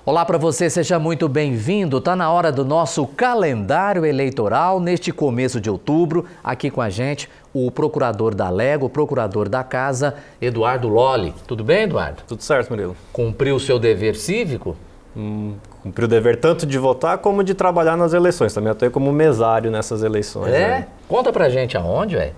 Olá para você, seja muito bem-vindo. Está na hora do nosso calendário eleitoral neste começo de outubro. Aqui com a gente o procurador da Alego, o procurador da Casa, Eduardo Lolli. Tudo bem, Eduardo? Tudo certo, Murilo. Cumpriu o seu dever cívico? Cumpri o dever tanto de votar como de trabalhar nas eleições. Também atuei como mesário nessas eleições. É? Conta pra gente aonde, velho?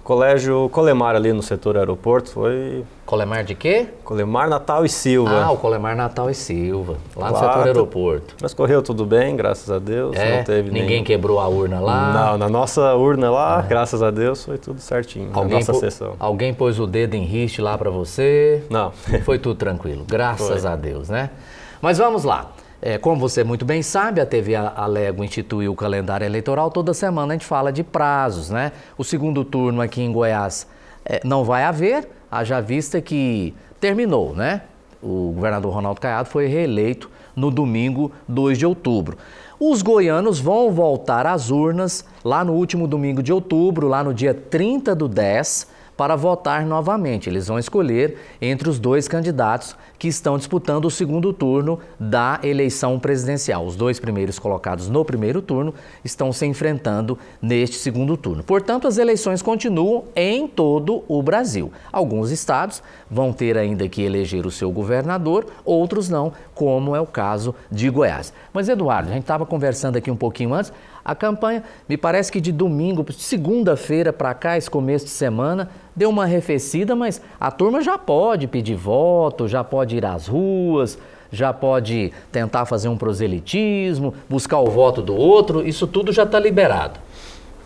Colégio Colemar ali no setor aeroporto foi... Colemar de quê? Colemar Natal e Silva. Ah, o Colemar Natal e Silva, lá no setor aeroporto. Mas correu tudo bem, graças a Deus. É? Não teve Ninguém quebrou a urna lá? Não, na nossa urna lá, graças a Deus, foi tudo certinho, na nossa sessão. Alguém pôs o dedo em riste lá pra você? Não. Foi tudo tranquilo, graças a Deus, né? Mas vamos lá. Como você muito bem sabe, a TV Alego instituiu o calendário eleitoral. Toda semana a gente fala de prazos, né? O segundo turno aqui em Goiás não vai haver, haja vista que terminou, né? O governador Ronaldo Caiado foi reeleito no domingo 2 de outubro. Os goianos vão voltar às urnas lá no último domingo de outubro, lá no dia 30/10, para votar novamente. Eles vão escolher entre os dois candidatos que estão disputando o segundo turno da eleição presidencial. Os dois primeiros colocados no primeiro turno estão se enfrentando neste segundo turno. Portanto, as eleições continuam em todo o Brasil. Alguns estados vão ter ainda que eleger o seu governador, outros não, como é o caso de Goiás. Mas, Eduardo, a gente estava conversando aqui um pouquinho antes, a campanha, me parece que de domingo, segunda-feira para cá, esse começo de semana, deu uma arrefecida, mas a turma já pode pedir voto, já pode ir às ruas, já pode tentar fazer um proselitismo, buscar o voto do outro, isso tudo já está liberado.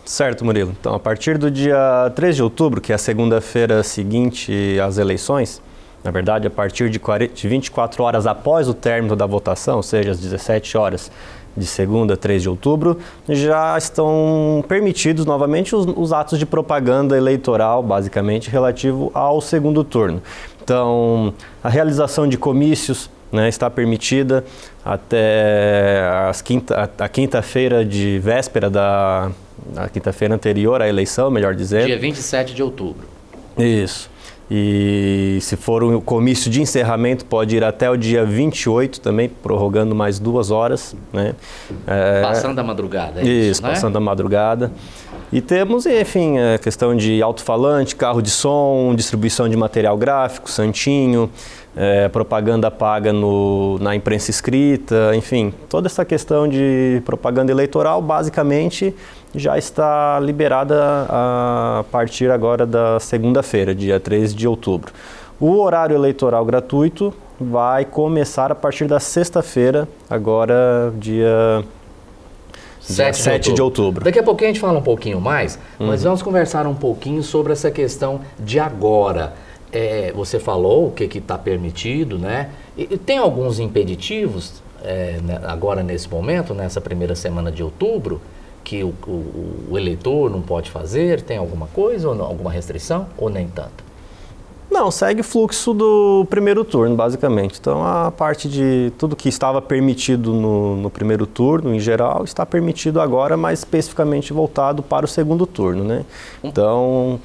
Certo, Murilo. Então, a partir do dia 3 de outubro, que é a segunda-feira seguinte às eleições, na verdade, a partir de 24 horas após o término da votação, ou seja, às 17 horas de segunda, 3 de outubro, já estão permitidos novamente os atos de propaganda eleitoral, basicamente, relativo ao segundo turno. Então, a realização de comícios, né, está permitida até a quinta-feira de véspera a quinta-feira anterior à eleição, melhor dizendo. Dia 27 de outubro. Isso. E se for um comício de encerramento, pode ir até o dia 28 também, prorrogando mais 2 horas. Né? Passando a madrugada, isso, né? Passando a madrugada. E temos, enfim, a questão de alto-falante, carro de som, distribuição de material gráfico, santinho, propaganda paga na imprensa escrita, enfim, toda essa questão de propaganda eleitoral, basicamente, já está liberada a partir agora da segunda-feira, dia 3 de outubro. O horário eleitoral gratuito vai começar a partir da sexta-feira, agora dia 7 de outubro. Daqui a pouquinho a gente fala um pouquinho mais, mas vamos conversar um pouquinho sobre essa questão de agora. Você falou o que está permitido, né? E tem alguns impeditivos agora nesse momento, nessa primeira semana de outubro, que o eleitor não pode fazer? Tem alguma coisa, ou não, alguma restrição, ou nem tanto? Não, segue o fluxo do primeiro turno, basicamente. Então, a parte de tudo que estava permitido no primeiro turno, em geral, está permitido agora, mas especificamente voltado para o segundo turno, né? Então,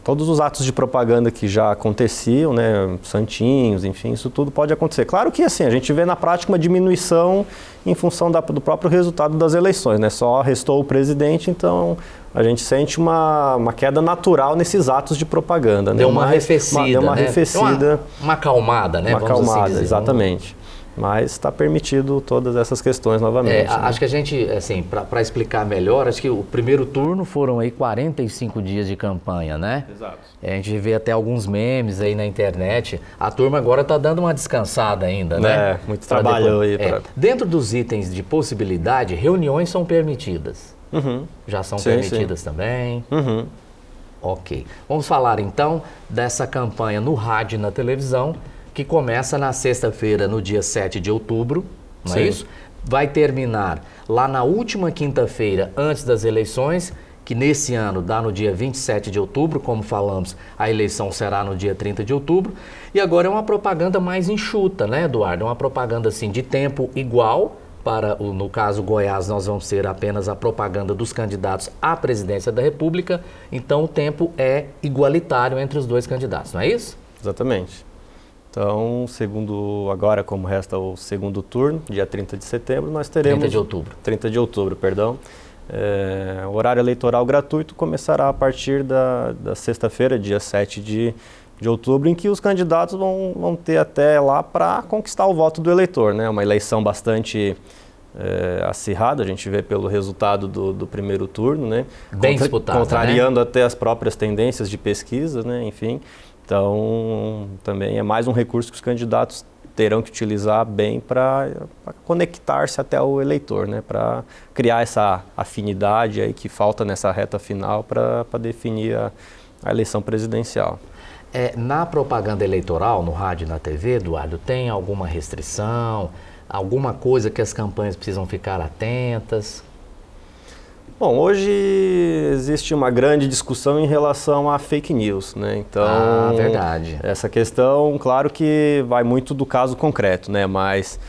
todos os atos de propaganda que já aconteciam, né, santinhos, enfim, isso tudo pode acontecer. Claro que, assim, a gente vê na prática uma diminuição em função do próprio resultado das eleições, né? Só restou o presidente, então a gente sente uma queda natural nesses atos de propaganda. Deu uma arrefecida, deu uma arrefecida. Uma acalmada, né? Uma acalmada, assim dizer, exatamente. Mas está permitido todas essas questões novamente. Né? Acho que a gente, assim, para explicar melhor, acho que o primeiro turno foram aí 45 dias de campanha, né? Exato. A gente vê até alguns memes aí na internet. A turma agora está dando uma descansada ainda, né? Muito trabalho aí. Dentro dos itens de possibilidade, reuniões são permitidas. Já são permitidas também. Ok. Vamos falar então dessa campanha no rádio e na televisão, que começa na sexta-feira, no dia 7 de outubro, não é isso? Vai terminar lá na última quinta-feira antes das eleições, que nesse ano dá no dia 27 de outubro, como falamos, a eleição será no dia 30 de outubro. E agora é uma propaganda mais enxuta, né, Eduardo? É uma propaganda assim de tempo igual. No caso Goiás, nós vamos ter apenas a propaganda dos candidatos à presidência da República, então o tempo é igualitário entre os dois candidatos, não é isso? Exatamente. Então, segundo agora, como resta o segundo turno, dia 30 de setembro, nós teremos... 30 de outubro. 30 de outubro, perdão. O horário eleitoral gratuito começará a partir da sexta-feira, dia 7 de outubro, em que os candidatos vão ter até lá para conquistar o voto do eleitor, né? Uma eleição bastante acirrada, a gente vê pelo resultado do primeiro turno, né? Bem disputado, contrariando, né? até as próprias tendências de pesquisa, né? Enfim, então também é mais um recurso que os candidatos terão que utilizar bem para conectar-se até o eleitor, né? Para criar essa afinidade aí que falta nessa reta final para definir a eleição presidencial. Na propaganda eleitoral, no rádio e na TV, Eduardo, tem alguma restrição, alguma coisa que as campanhas precisam ficar atentas? Bom, hoje existe uma grande discussão em relação a fake news, né? Então, verdade. Essa questão, claro que vai muito do caso concreto, né? Mas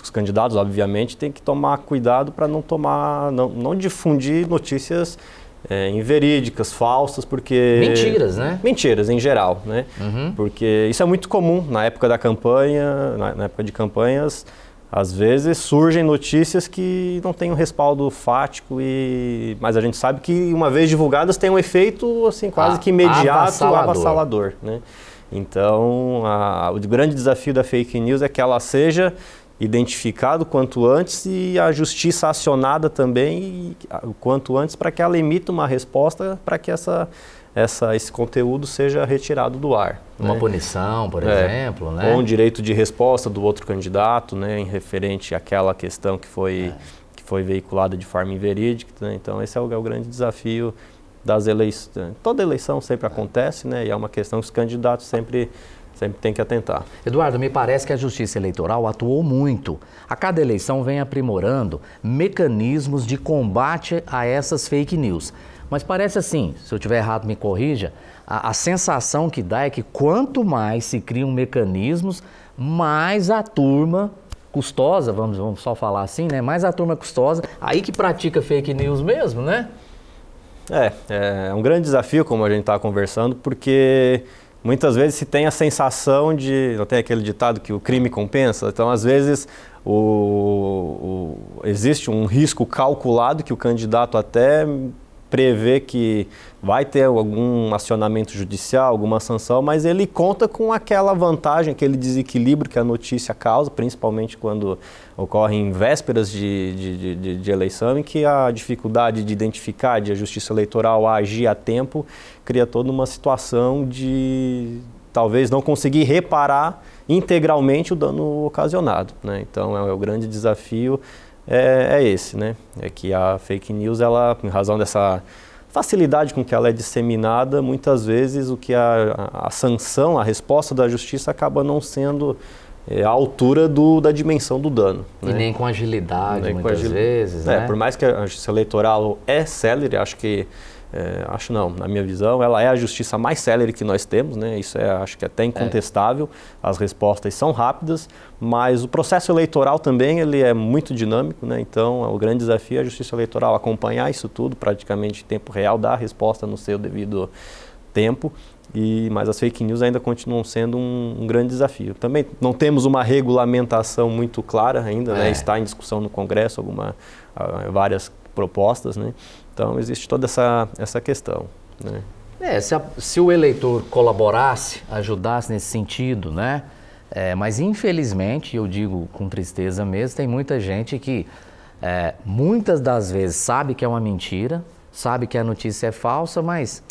os candidatos, obviamente, têm que tomar cuidado para não difundir notícias inverídicas, falsas, porque... Mentiras, né? Mentiras, em geral, né? Uhum. Porque isso é muito comum na época da campanha, na época de campanhas. Às vezes surgem notícias que não têm um respaldo fático, mas a gente sabe que uma vez divulgadas tem um efeito assim, quase que imediato, avassalador, né? Então, o grande desafio da fake news é que ela seja identificada o quanto antes e a justiça acionada também o quanto antes para que ela emita uma resposta para que esse conteúdo seja retirado do ar. Uma punição, por exemplo, né? Ou um direito de resposta do outro candidato, né, em referente àquela questão que foi veiculada de forma inverídica, né? Então esse é o grande desafio das eleições. Toda eleição sempre acontece, né, e é uma questão que os candidatos sempre têm que atentar. Eduardo, me parece que a Justiça Eleitoral atuou muito. A cada eleição vem aprimorando mecanismos de combate a essas fake news. Mas parece assim, se eu estiver errado me corrija, a sensação que dá é que quanto mais se criam mecanismos, mais a turma custosa, vamos só falar assim, né? Mais a turma custosa, aí que pratica fake news mesmo, né? É um grande desafio, como a gente está conversando, porque muitas vezes se tem a sensação de, não tem aquele ditado que o crime compensa, então às vezes existe um risco calculado que o candidato até prevê que vai ter algum acionamento judicial, alguma sanção, mas ele conta com aquela vantagem, aquele desequilíbrio que a notícia causa, principalmente quando ocorre em vésperas de eleição, em que a dificuldade de identificar, de a Justiça Eleitoral agir a tempo, cria toda uma situação de talvez não conseguir reparar integralmente o dano ocasionado, né? Então o grande desafio é esse, né? É que a fake news, ela, em razão dessa facilidade com que ela é disseminada, muitas vezes o que a sanção, a resposta da justiça acaba não sendo à altura da dimensão do dano. E nem com agilidade, muitas vezes, né? Por mais que a justiça eleitoral é célere, acho não, na minha visão, ela é a justiça mais célere que nós temos, né? Isso acho que até incontestável, as respostas são rápidas, mas o processo eleitoral também ele é muito dinâmico, né? Então o grande desafio é a justiça eleitoral acompanhar isso tudo, praticamente em tempo real, dar a resposta no seu devido tempo, mas as fake news ainda continuam sendo um grande desafio. Também não temos uma regulamentação muito clara ainda, né? Está em discussão no Congresso várias propostas, né? Então, existe toda essa questão, né? Se o eleitor colaborasse, ajudasse nesse sentido, né? Mas, infelizmente, eu digo com tristeza mesmo, tem muita gente que muitas das vezes sabe que é uma mentira, sabe que a notícia é falsa, mas,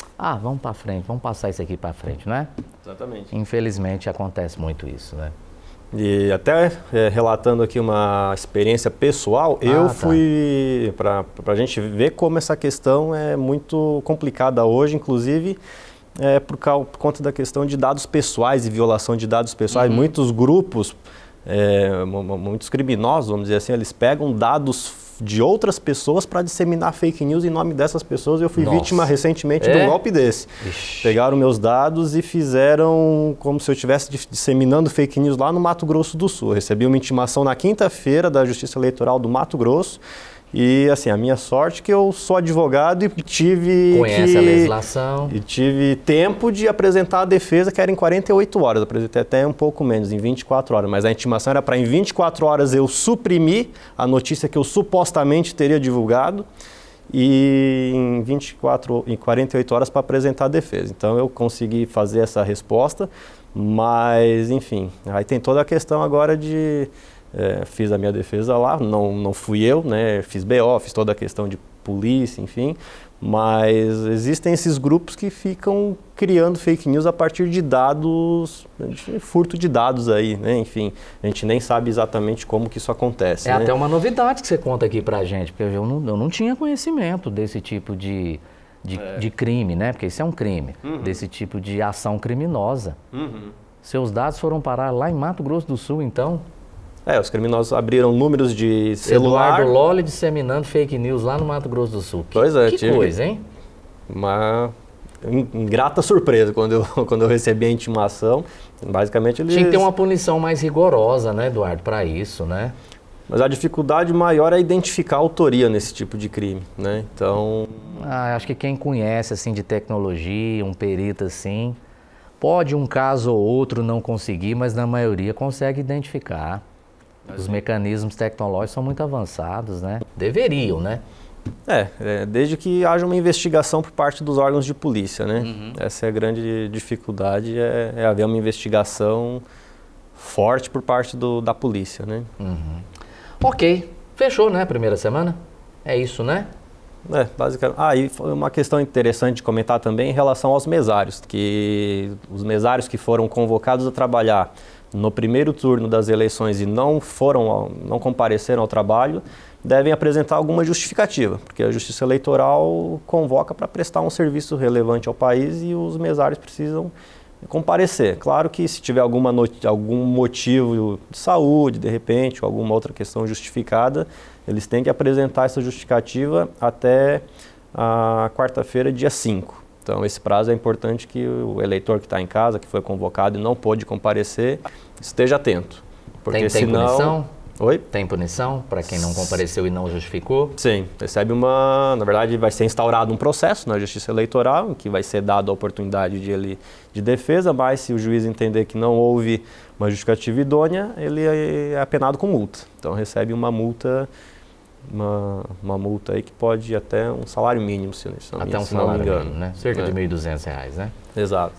vamos para frente, vamos passar isso aqui para frente, né? Exatamente. Infelizmente, acontece muito isso, né? E até relatando aqui uma experiência pessoal, eu fui, para a gente ver como essa questão é muito complicada hoje, inclusive por conta da questão de dados pessoais e violação de dados pessoais. Muitos grupos, muitos criminosos, vamos dizer assim, eles pegam dados de outras pessoas para disseminar fake news em nome dessas pessoas. Eu fui vítima recentemente de um golpe desse. Ixi. Pegaram meus dados e fizeram como se eu estivesse disseminando fake news lá no Mato Grosso do Sul. Eu recebi uma intimação na quinta-feira da Justiça Eleitoral do Mato Grosso E, assim, a minha sorte é que eu sou advogado e Conhece a legislação. E tive tempo de apresentar a defesa, que era em 48 horas. Eu apresentei até um pouco menos, em 24 horas. Mas a intimação era para em 24 horas eu suprimir a notícia que eu supostamente teria divulgado e em 48 horas para apresentar a defesa. Então eu consegui fazer essa resposta, mas, enfim, aí tem toda a questão agora de... fiz a minha defesa lá, não fui eu, né? Fiz BO, fiz toda a questão de polícia, enfim, mas existem esses grupos que ficam criando fake news a partir de dados, de furto de dados aí, né? Enfim, a gente nem sabe exatamente como que isso acontece. É, né? até uma novidade que você conta aqui pra gente, porque eu não tinha conhecimento desse tipo de crime, né? Porque isso é um crime, desse tipo de ação criminosa. Seus dados foram parar lá em Mato Grosso do Sul, então? Os criminosos abriram números de celular. Eduardo Lolli disseminando fake news lá no Mato Grosso do Sul. Pois é, que coisa, hein? Uma ingrata surpresa quando eu recebi a intimação. Basicamente eles... Tinha que ter uma punição mais rigorosa, né, Eduardo, para isso, né? Mas a dificuldade maior é identificar a autoria nesse tipo de crime, né? Então... acho que quem conhece, assim, de tecnologia, um perito assim, pode um caso ou outro não conseguir, mas na maioria consegue identificar. Os mecanismos tecnológicos são muito avançados, né? Deveriam, né? Desde que haja uma investigação por parte dos órgãos de polícia, né? Essa é a grande dificuldade, é haver uma investigação forte por parte da polícia, né? Ok, fechou, né, a primeira semana? É isso, né? Basicamente. E foi uma questão interessante de comentar também em relação aos mesários, que os mesários que foram convocados a trabalhar no primeiro turno das eleições e não compareceram ao trabalho, devem apresentar alguma justificativa, porque a Justiça Eleitoral convoca para prestar um serviço relevante ao país e os mesários precisam comparecer. Claro que se tiver algum motivo de saúde, de repente, ou alguma outra questão justificada, eles têm que apresentar essa justificativa até a quarta-feira, dia 5. Então, esse prazo é importante que o eleitor que está em casa, que foi convocado e não pôde comparecer, esteja atento. Porque tem senão... punição? Oi? Tem punição para quem não compareceu e não justificou? Sim, recebe na verdade vai ser instaurado um processo na Justiça Eleitoral, em que vai ser dada a oportunidade de defesa, mas se o juiz entender que não houve uma justificativa idônea, ele é apenado com multa. Então recebe uma multa... Uma multa aí que pode ir até um salário mínimo, se até um salário mínimo, né? Cerca de R$ 1.200, né? Exato.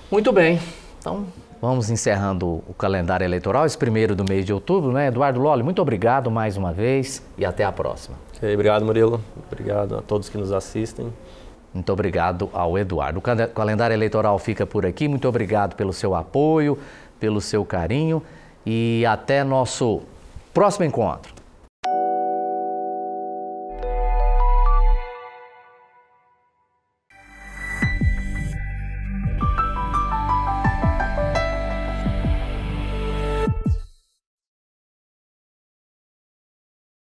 Muito bem. Então, vamos encerrando o calendário eleitoral, esse primeiro do mês de outubro, né? Eduardo Lolli, muito obrigado mais uma vez e até a próxima. Obrigado, Murilo. Obrigado a todos que nos assistem. Muito obrigado ao Eduardo. O calendário eleitoral fica por aqui. Muito obrigado pelo seu apoio, pelo seu carinho e até nosso próximo encontro.